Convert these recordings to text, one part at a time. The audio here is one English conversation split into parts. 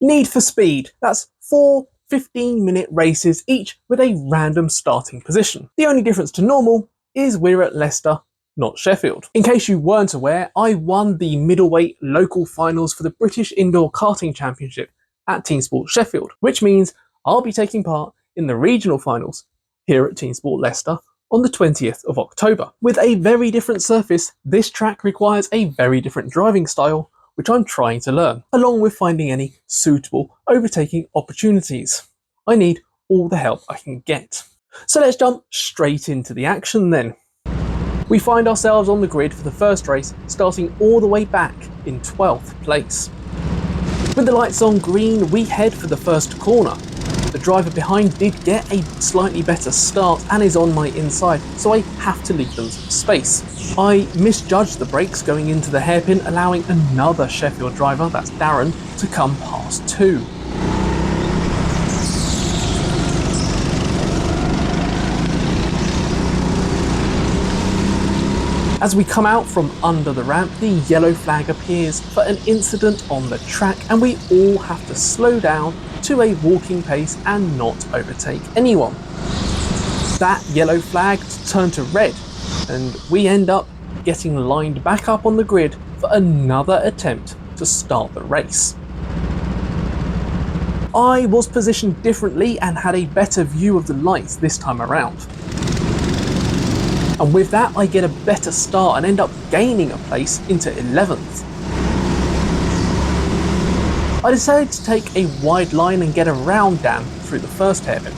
Need for Speed. That's 4 15-minute races, each with a random starting position. The only difference to normal is we're at Leicester, not Sheffield. In case you weren't aware, I won the middleweight local finals for the British Indoor Karting Championship at TeamSport Sheffield, which means I'll be taking part in the regional finals here at TeamSport Leicester on the 20th of October. With a very different surface, this track requires a very different driving style, which I'm trying to learn, along with finding any suitable overtaking opportunities. I need all the help I can get. So let's jump straight into the action then. We find ourselves on the grid for the first race, starting all the way back in 12th place. With the lights on green, we head for the first corner. The driver behind did get a slightly better start and is on my inside, so I have to leave them some space. I misjudged the brakes going into the hairpin, allowing another Sheffield driver, that's Darren, to come past too. As we come out from under the ramp, the yellow flag appears for an incident on the track, and we all have to slow down to a walking pace and not overtake anyone. That yellow flag turned to red, and we end up getting lined back up on the grid for another attempt to start the race. I was positioned differently and had a better view of the lights this time around. And with that, I get a better start and end up gaining a place into 11th. I decided to take a wide line and get around Dan through the first hairpin.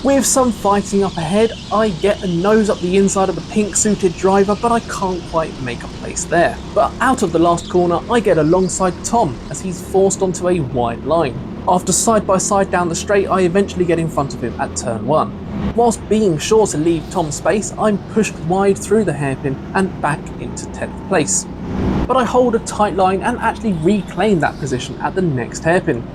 With some fighting up ahead, I get a nose up the inside of the pink suited driver, but I can't quite make a place there. But out of the last corner, I get alongside Tom as he's forced onto a wide line. After side by side down the straight, I eventually get in front of him at turn 1. Whilst being sure to leave Tom space, I'm pushed wide through the hairpin and back into 10th place. But I hold a tight line and actually reclaim that position at the next hairpin.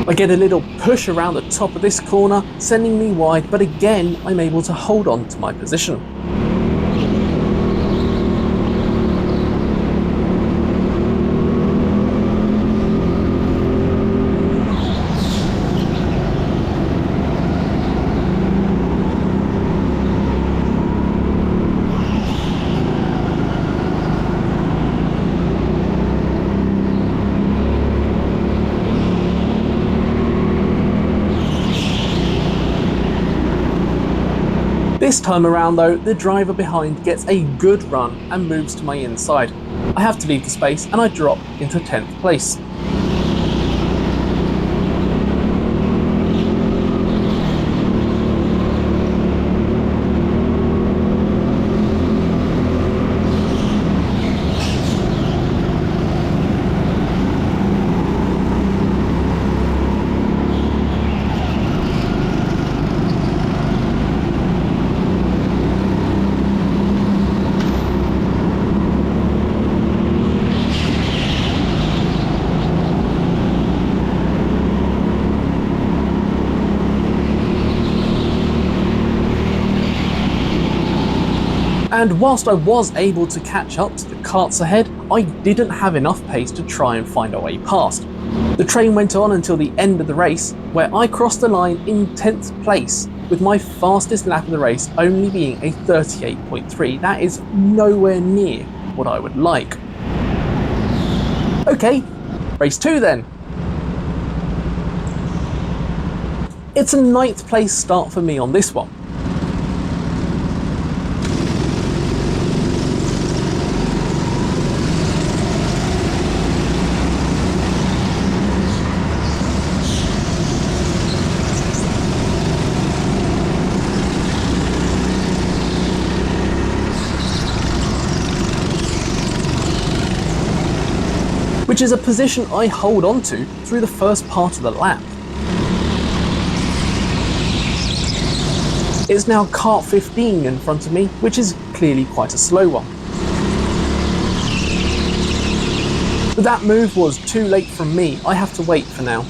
I get a little push around the top of this corner, sending me wide, but again I'm able to hold on to my position. This time around though, the driver behind gets a good run and moves to my inside. I have to leave the space and I drop into 10th place. And whilst I was able to catch up to the karts ahead, I didn't have enough pace to try and find a way past. The train went on until the end of the race, where I crossed the line in 10th place, with my fastest lap of the race only being a 38.3. That is nowhere near what I would like. Okay, race 2 then. It's a 9th place start for me on this one. Which is a position I hold on to through the first part of the lap. It's now kart 15 in front of me, which is clearly quite a slow one. But that move was too late from me. I have to wait for now.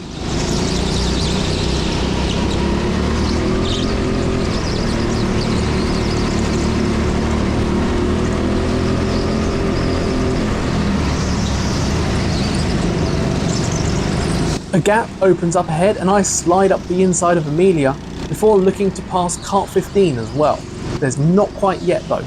A gap opens up ahead and I slide up the inside of Amelia before looking to pass kart 15 as well. There's not quite yet though.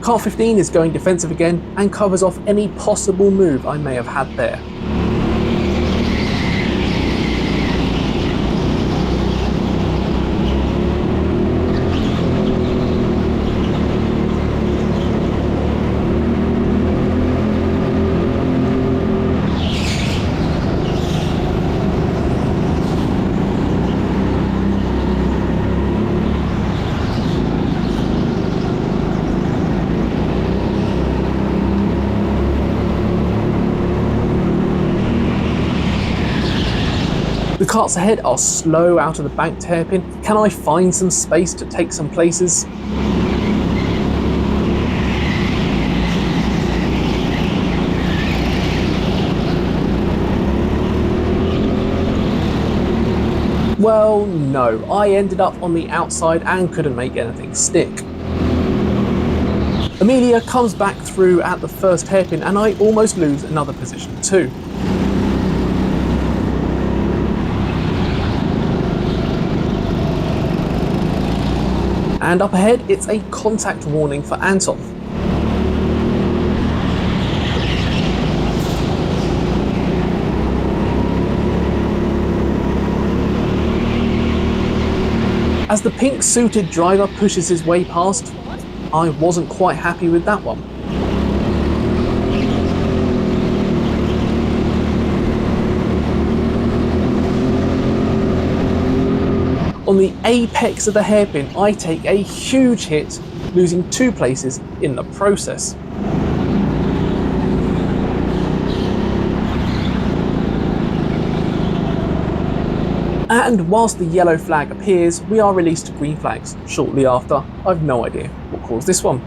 Kart 15 is going defensive again and covers off any possible move I may have had there. The karts ahead are slow out of the banked hairpin. Can I find some space to take some places? Well, no. I ended up on the outside and couldn't make anything stick. Amelia comes back through at the first hairpin and I almost lose another position too. And up ahead, it's a contact warning for Anton. As the pink suited driver pushes his way past, I wasn't quite happy with that one. On the apex of the hairpin, I take a huge hit, losing 2 places in the process. And whilst the yellow flag appears, we are released to green flags shortly after. I've no idea what caused this one.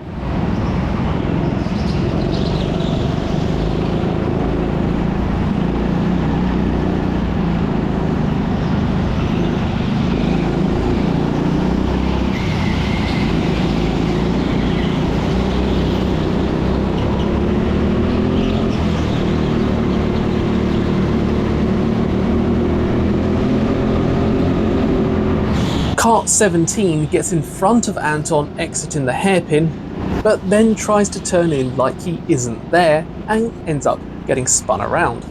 Kart 17 gets in front of Anton exiting the hairpin, but then tries to turn in like he isn't there and ends up getting spun around.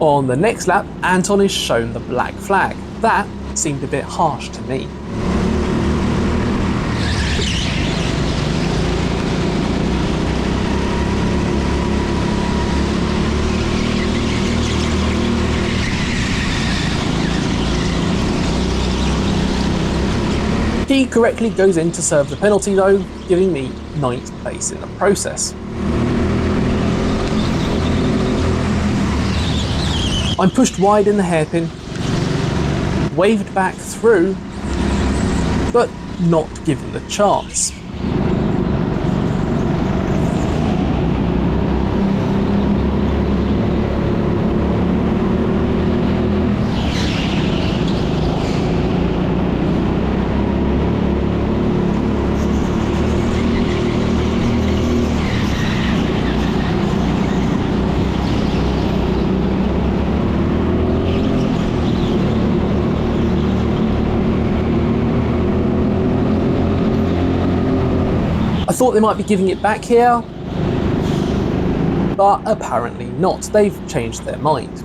On the next lap, Anton is shown the black flag. That seemed a bit harsh to me. He correctly goes in to serve the penalty though, giving me 9th place in the process. I'm pushed wide in the hairpin, waved back through, but not given the chance. I thought they might be giving it back here, but apparently not. They've changed their mind.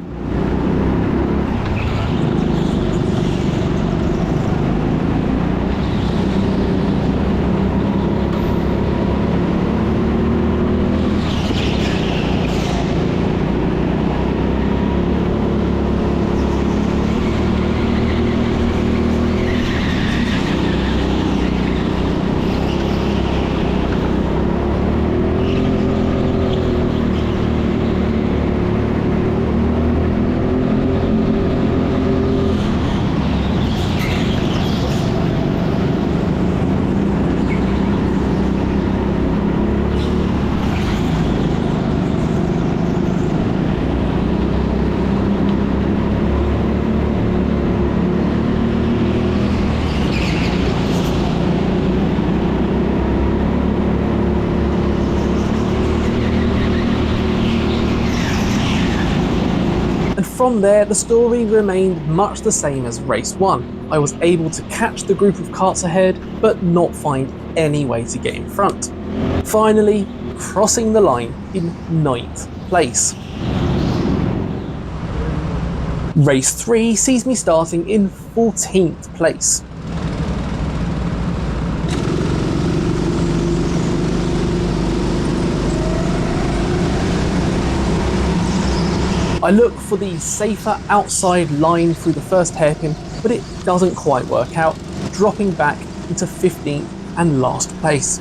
From there, the story remained much the same as race 1. I was able to catch the group of karts ahead, but not find any way to get in front. Finally, crossing the line in 9th place. Race 3 sees me starting in 14th place. I look for the safer outside line through the first hairpin, but it doesn't quite work out, dropping back into 15th and last place.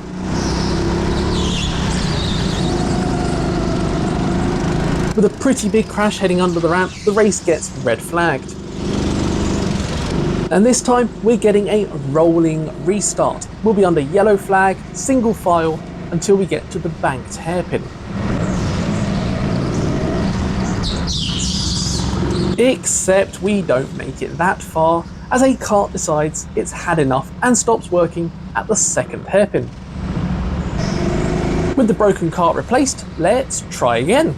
With a pretty big crash heading under the ramp, the race gets red flagged. And this time we're getting a rolling restart. We'll be under yellow flag, single file, until we get to the banked hairpin. Except we don't make it that far, as a kart decides it's had enough and stops working at the second hairpin. With the broken kart replaced, let's try again.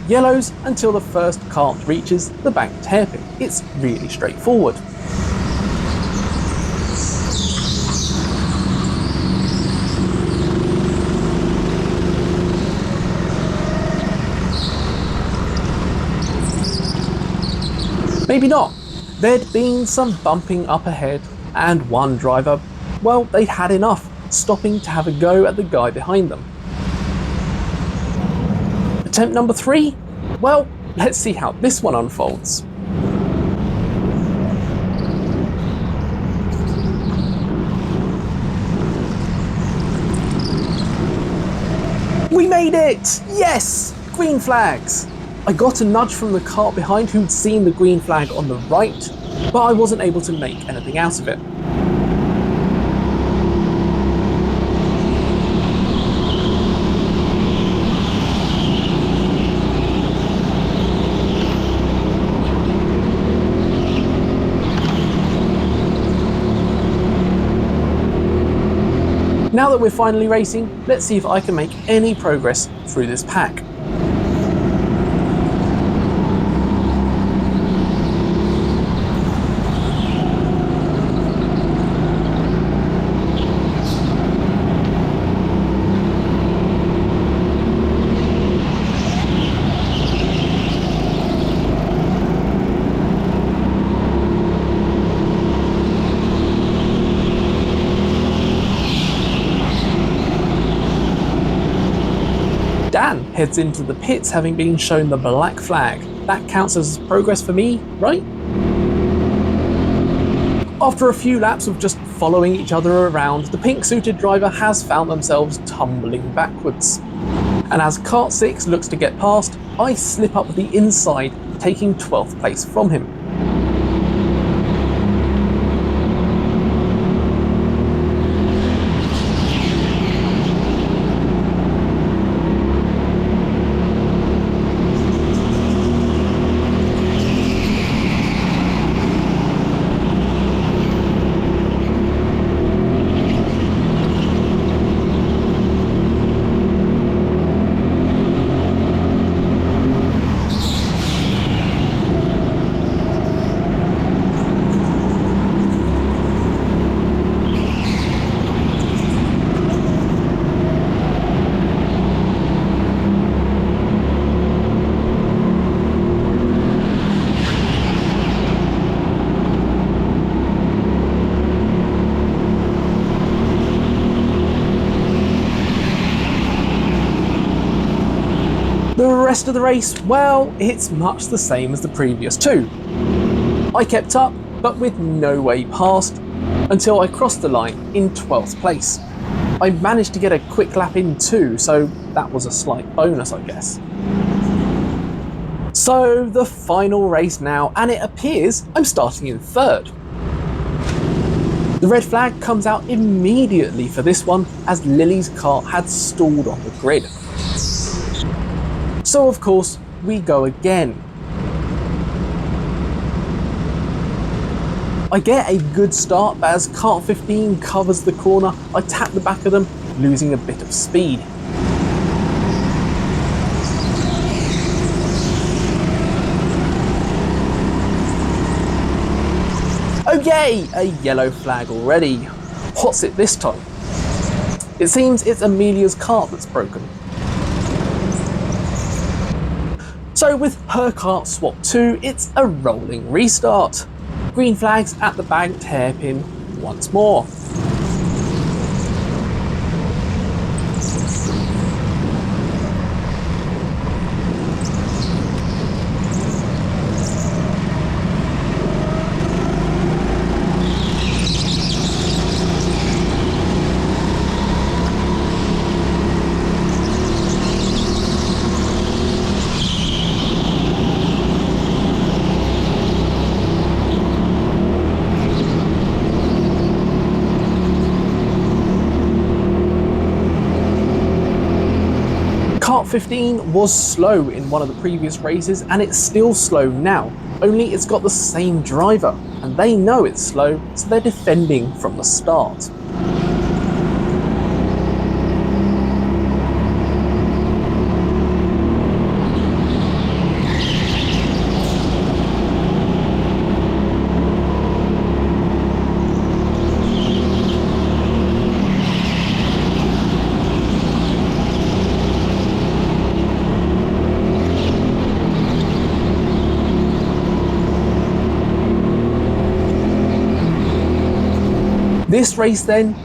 Yellows until the first kart reaches the banked hairpin. It's really straightforward. Maybe not. There'd been some bumping up ahead, and one driver, well, they'd had enough, stopping to have a go at the guy behind them. Attempt number 3? Well, let's see how this one unfolds. We made it! Yes! Green flags! I got a nudge from the kart behind who'd seen the green flag on the right, but I wasn't able to make anything out of it. Now that we're finally racing, let's see if I can make any progress through this pack. heads into the pits having been shown the black flag. That counts as progress for me, right? After a few laps of just following each other around, the pink-suited driver has found themselves tumbling backwards. And as Kart 6 looks to get past, I slip up the inside, taking 12th place from him. The rest of the race, well, it's much the same as the previous two. I kept up, but with no way past, until I crossed the line in 12th place. I managed to get a quick lap in too, so that was a slight bonus, I guess. So the final race now, and it appears I'm starting in 3rd. The red flag comes out immediately for this one, as Lily's kart had stalled on the grid. So of course, we go again. I get a good start, but as kart 15 covers the corner, I tap the back of them, losing a bit of speed. Oh yay, a yellow flag already. What's it this time? It seems it's Amelia's kart that's broken. So with her kart swapped too, it's a rolling restart. Green flags at the banked hairpin once more. Kart 15 was slow in one of the previous races, and it's still slow now, only it's got the same driver, and they know it's slow, so they're defending from the start. This race then,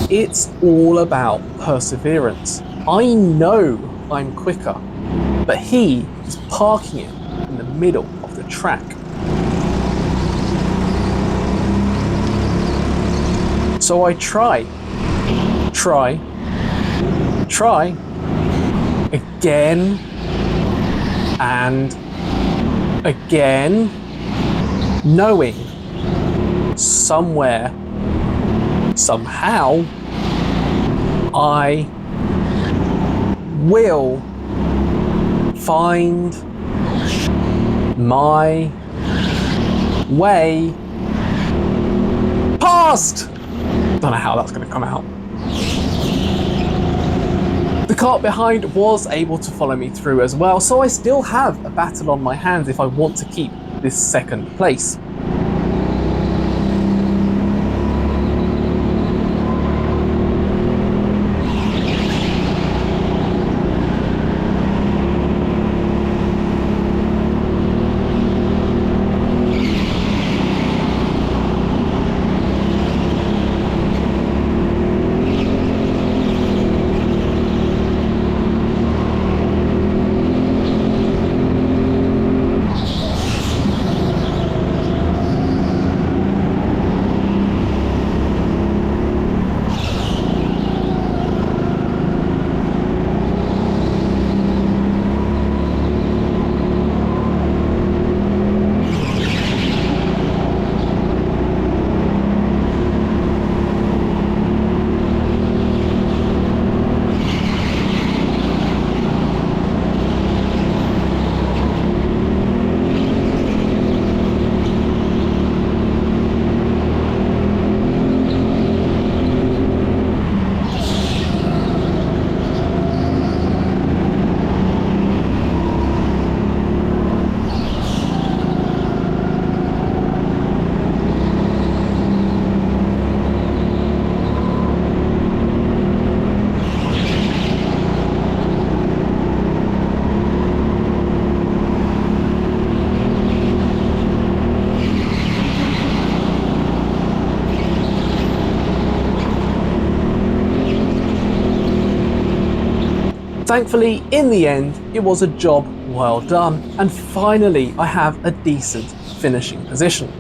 it's all about perseverance. I know I'm quicker, but he is parking it in the middle of the track. So I try, again, and again, knowing somewhere, somehow, I will find my way past. Don't know how that's going to come out. The kart behind was able to follow me through as well, so I still have a battle on my hands if I want to keep this second place. Thankfully, in the end, it was a job well done, and finally I have a decent finishing position.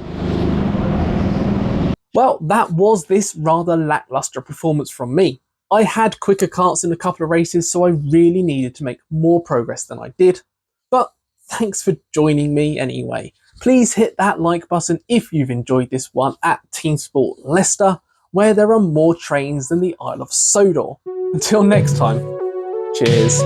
Well, that was this rather lackluster performance from me. I had quicker karts in a couple of races, so I really needed to make more progress than I did. But thanks for joining me anyway. Please hit that like button if you've enjoyed this one at TeamSport Leicester, where there are more trains than the Isle of Sodor. Until next time, cheers.